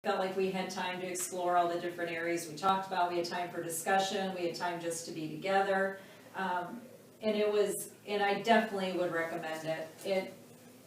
Felt like we had time to explore all the different areas we talked about. We had time for discussion. We had time just to be together. And I definitely would recommend it.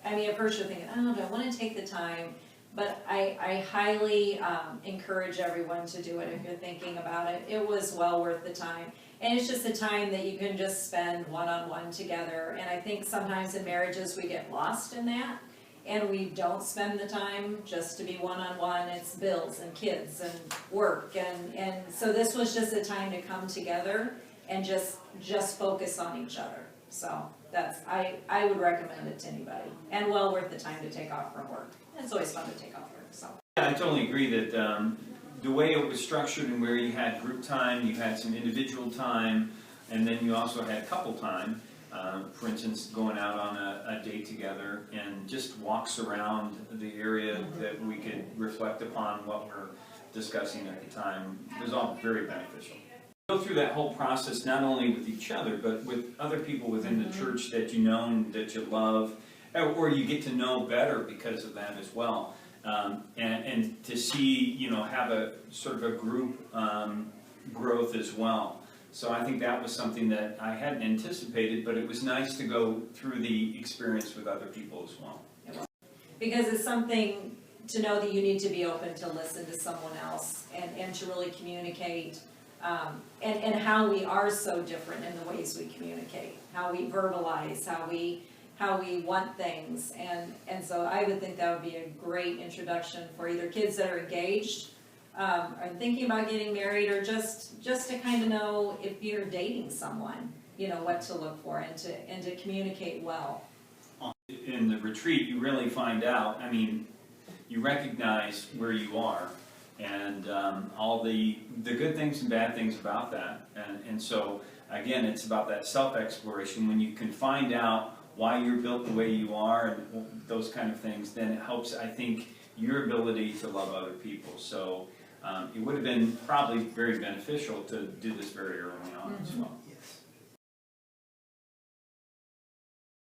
I mean, at first you're thinking, oh, do I want to take the time? But I highly encourage everyone to do it if you're thinking about it. It was well worth the time. And it's just a time that you can just spend one-on-one together. And I think sometimes in marriages we get lost in that. And we don't spend the time just to be one-on-one. It's bills and kids and work. And so this was just a time to come together and just focus on each other. So I would recommend it to anybody. And well worth the time to take off from work. It's always fun to take off work. So. Yeah, I totally agree that the way it was structured and where you had group time, you had some individual time, and then you also had couple time. For instance, going out on a date together and just walks around the area that we could reflect upon what we're discussing at the time. It was all very beneficial. Go through that whole process not only with each other, but with other people within the church that you know and that you love, or you get to know better because of that as well. And to see, have a sort of a group growth as well. So I think that was something that I hadn't anticipated, but it was nice to go through the experience with other people as well. Because it's something to know that you need to be open to listen to someone else and to really communicate, and how we are so different in the ways we communicate, how we verbalize, how we want things, and so I would think that would be a great introduction for either kids that are engaged, are thinking about getting married, or just to kind of know if you're dating someone, what to look for and to communicate well. In the retreat, you really find out, you recognize where you are and all the good things and bad things about that. And so, again, it's about that self-exploration. When you can find out why you're built the way you are and those kind of things, then it helps, I think, your ability to love other people. So it would have been probably very beneficial to do this very early on as well.